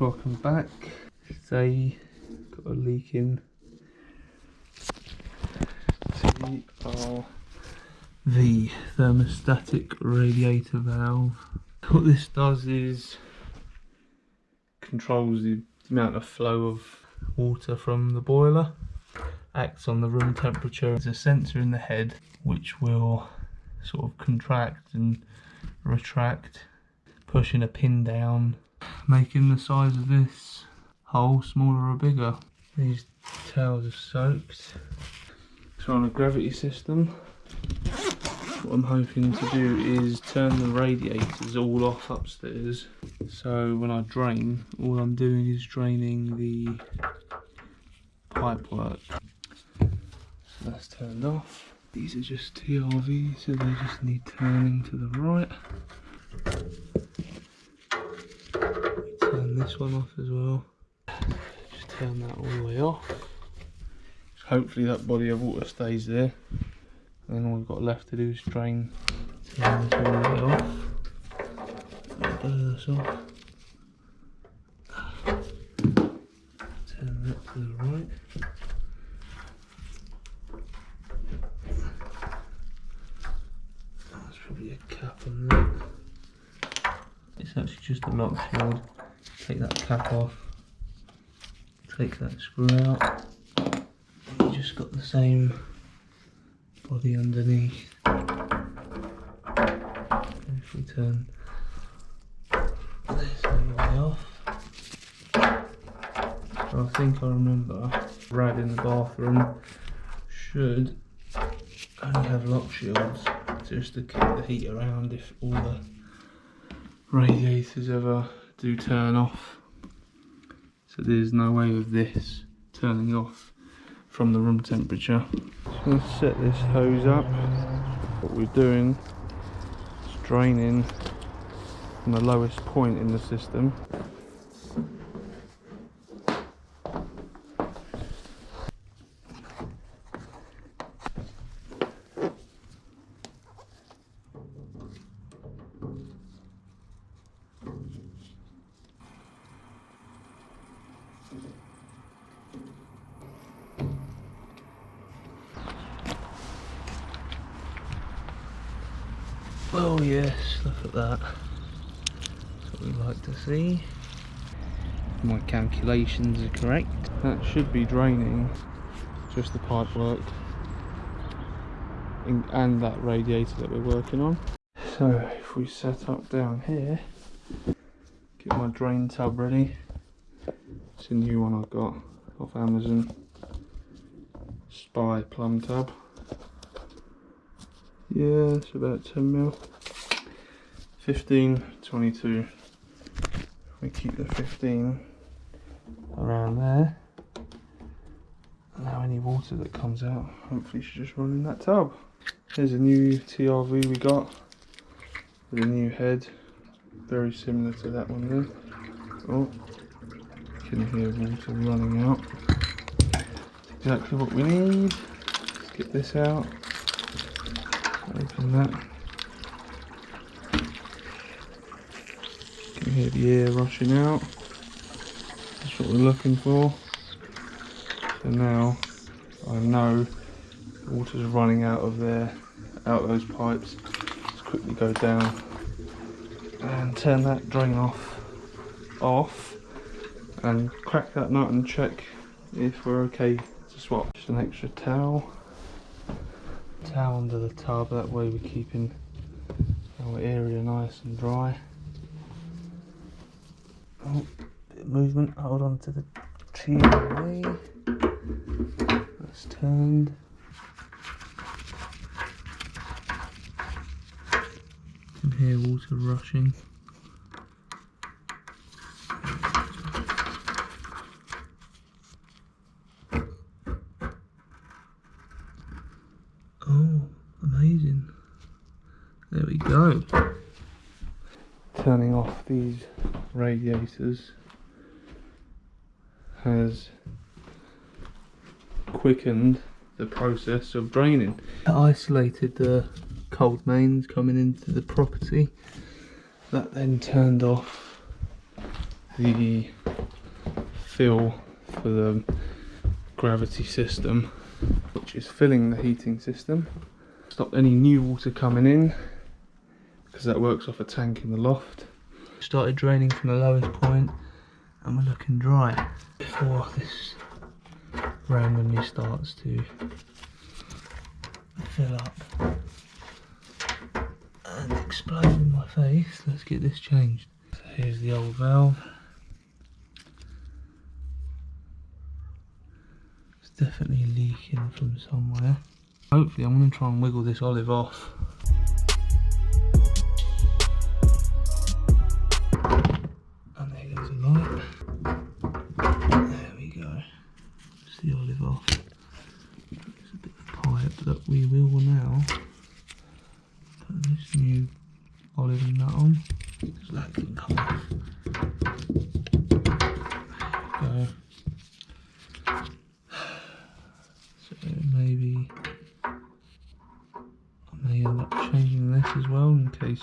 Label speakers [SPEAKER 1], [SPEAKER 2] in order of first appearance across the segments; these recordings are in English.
[SPEAKER 1] Welcome back. Today, got a leak in the thermostatic radiator valve. What this does is controls the amount of flow of water from the boiler, acts on the room temperature. There's a sensor in the head which will sort of contract and retract, pushing a pin down, making the size of this hole smaller or bigger. These towels are soaked. So on a gravity system, what I'm hoping to do is turn the radiators all off upstairs. So when I drain, all I'm doing is draining the pipe work. So that's turned off. These are just TRVs, so they just need turning to the right. Turn this one off as well. Just turn that all the way off. So hopefully that body of water stays there. And then all we've got left to do is drain. Turn this all the way off. Blur this off. Turn that to the right. That's probably a cap on there. It's actually just a lock shield. Take that cap off. Take that screw out. You just got the same body underneath. If we turn this all the way off. So I think I remember Rad in the bathroom should only have lock shields just to keep the heat around if all the radiators ever do turn off. So there's no way of this turning off from the room temperature. So let's set this hose up. What we're doing is draining from the lowest point in the system. Oh yes, look at that. That's what we like to see. If my calculations are correct, that should be draining just the pipe work and that radiator that we're working on. So if we set up down here, get my drain tub ready. It's a new one I got off Amazon. Spy plum tub. Yeah, it's about 10mm. 15, 22. We keep the 15 around there. Now any water that comes out, hopefully should just run in that tub. Here's a new TRV we got with a new head, very similar to that one there. Oh, you can hear water running out. That's exactly what we need. Let's get this out. Open that. You can hear the air rushing out. That's what we're looking for. So now I know the water's running out of there, out of those pipes. Let's quickly go down and turn that drain off and crack that nut and check if we're okay to swap. Just an extra towel under the tub, that way we're keeping our area nice and dry. Oh, bit of movement, hold on to the TV. That's turned. You can hear water rushing. Oh, amazing. There we go. Turning off these radiators has quickened the process of draining. It isolated the cold mains coming into the property. That then turned off the fill for the gravity system, which is filling the heating system. Stop any new water coming in, because that works off a tank in the loft. Started draining from the lowest point and we're looking dry before this randomly starts to fill up and explode in my face. Let's get this changed. So here's the old valve. It's definitely leaking from somewhere. Hopefully I'm going to try and wiggle this olive off. And there goes the light. There we go. It's the olive off. There's a bit of pipe that we will now put this new olive nut on, because that can come off. There we go. So maybe I may end up changing this as well, in case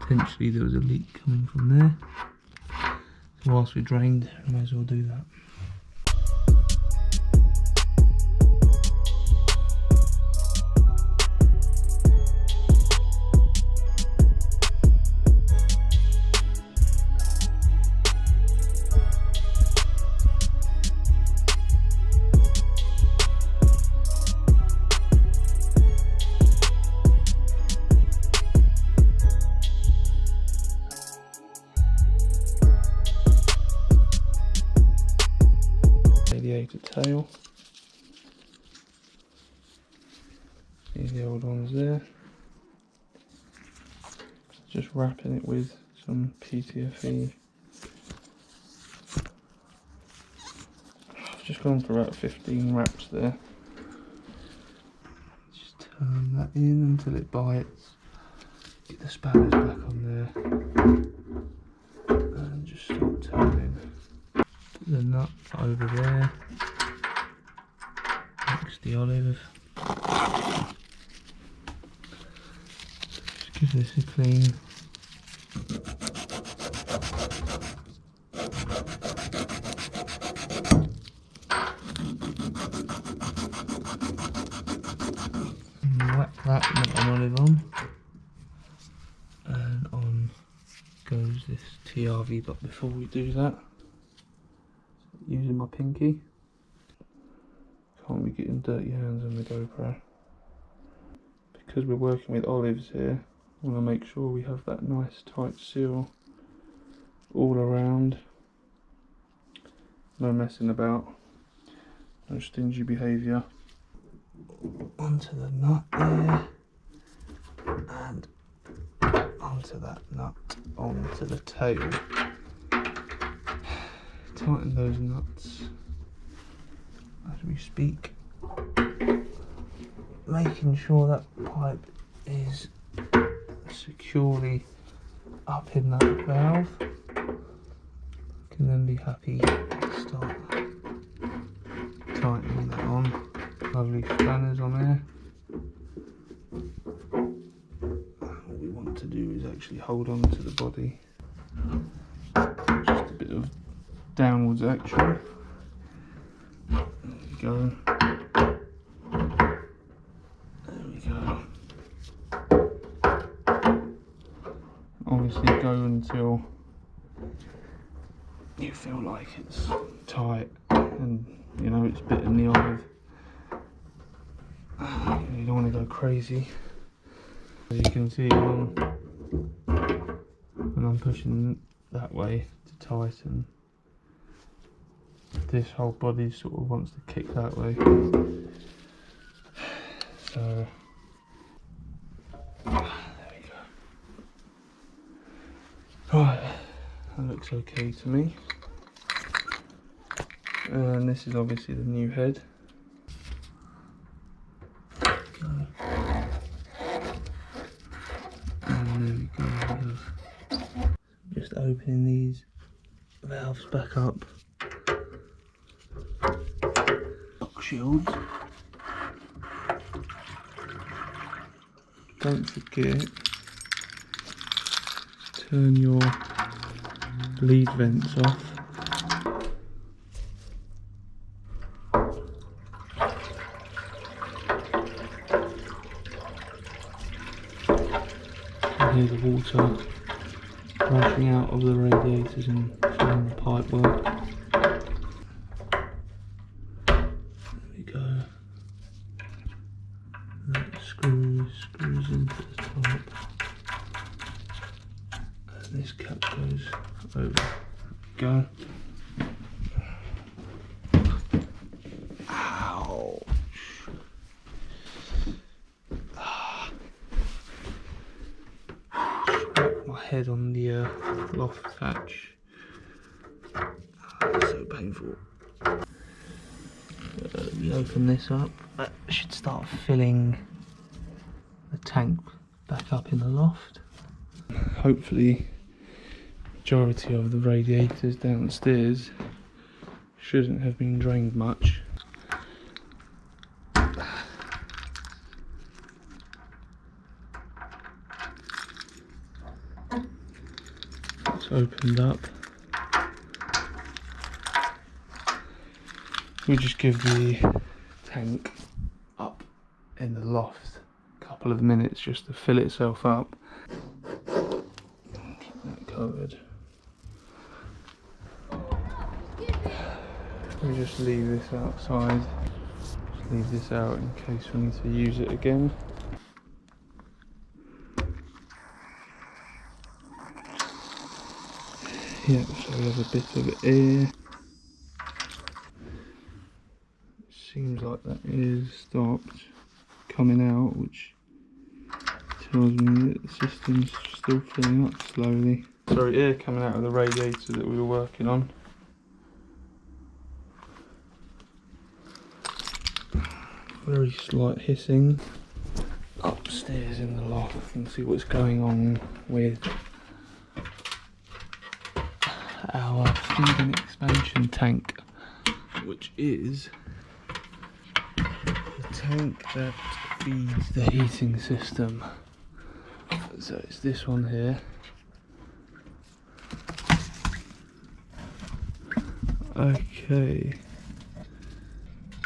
[SPEAKER 1] potentially there was a leak coming from there. So whilst we drained, I may as well do that. Radiator tail. See the old ones there. Just wrapping it with some PTFE. I've just gone for about 15 wraps there. Just turn that in until it bites. Get the spanners back on there. And just start turning. The nut over there, next the olive. Just give this a clean. And whack that nut and olive on, and on goes this TRV. But before we do that, using my pinky, can't be getting dirty hands on the GoPro. Because we're working with olives here, I want to make sure we have that nice tight seal all around. No messing about, no stingy behaviour. Onto the nut there, and onto that nut, onto the tail. Tighten those nuts as we speak, making sure that pipe is securely up in that valve. Can then be happy to start tightening that on. Lovely spanners on there. What we want to do is actually hold on to the body. Just a bit of downwards action. There we go. There we go. Obviously go until you feel like it's tight and you know it's bitten the olive. You don't want to go crazy. As you can see when I'm pushing that way to tighten, this whole body sort of wants to kick that way. So there we go. Right, that looks okay to me. And this is obviously the new head. And there we go. Just opening these valves back up. Lock shields. Don't forget, turn your bleed vents off. Hear the water rushing out of the radiators and filling the pipe work. There we go. That screws into the top. And this cap goes over. Go. Ow. My head on the loft hatch. It's so painful. We open this up. That should start filling the tank back up in the loft. Hopefully, majority of the radiators downstairs shouldn't have been drained much. It's opened up. We just give the tank up in the loft a couple of minutes just to fill itself up. Keep that covered. We just leave this outside. Just leave this out in case we need to use it again. Yep, so we have a bit of air. Seems like that is stopped coming out, which tells me that the system's still filling up slowly. Sorry, air coming out of the radiator that we were working on. Very slight hissing. Upstairs in the loft, I can see what's going on with our feed and expansion tank, which is the tank that feeds the heating system. So it's this one here. Okay,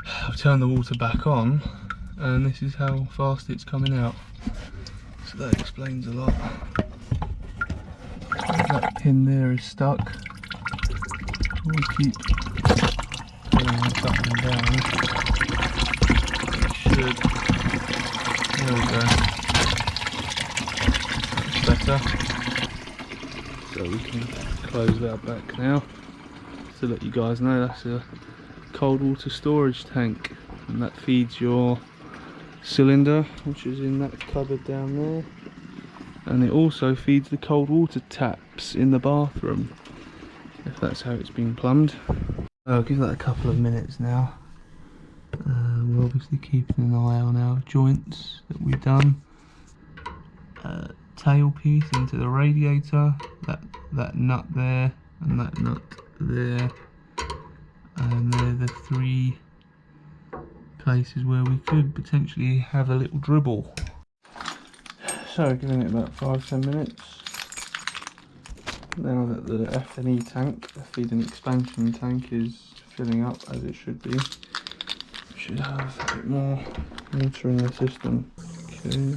[SPEAKER 1] I've turned the water back on and this is how fast it's coming out, so that explains a lot. That pin there is stuck. We'll keep pulling it up and down. It should. There we go. That's better. So we can close that back now. To let you guys know, that's a cold water storage tank, and that feeds your cylinder, which is in that cupboard down there. And it also feeds the cold water taps in the bathroom, if that's how it's been plumbed. I'll give that a couple of minutes now. We're obviously keeping an eye on our joints that we've done. Tailpiece into the radiator, that nut there and that nut there, and they're the three places where we could potentially have a little dribble. So giving it about 5-10 minutes. Now that the F&E tank, the feed and expansion tank, is filling up as it should be, we should have a bit more water in the system. Okay,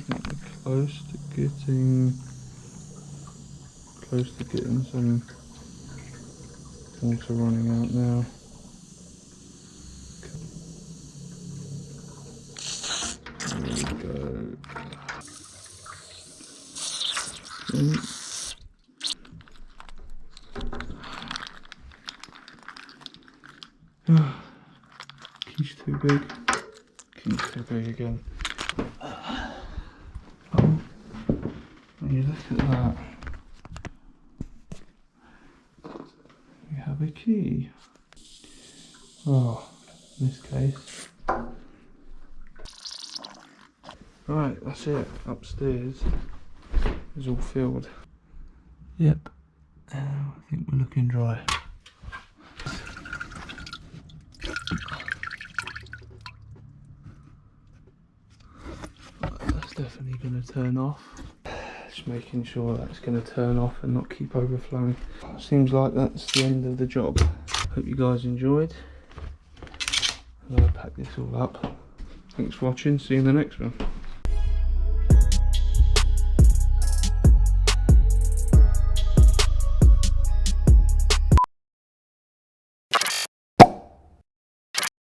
[SPEAKER 1] we're close to getting some water running out now. There we go. Key's too big. Key's too big again. Oh, when you look at that, we have a key. Oh, in this case. Right, that's it. Upstairs is all filled. Yep, I think we're looking dry. That's definitely going to turn off. Just making sure that's going to turn off and not keep overflowing. Seems like that's the end of the job. Hope you guys enjoyed. I'm going to pack this all up. Thanks for watching, see you in the next one.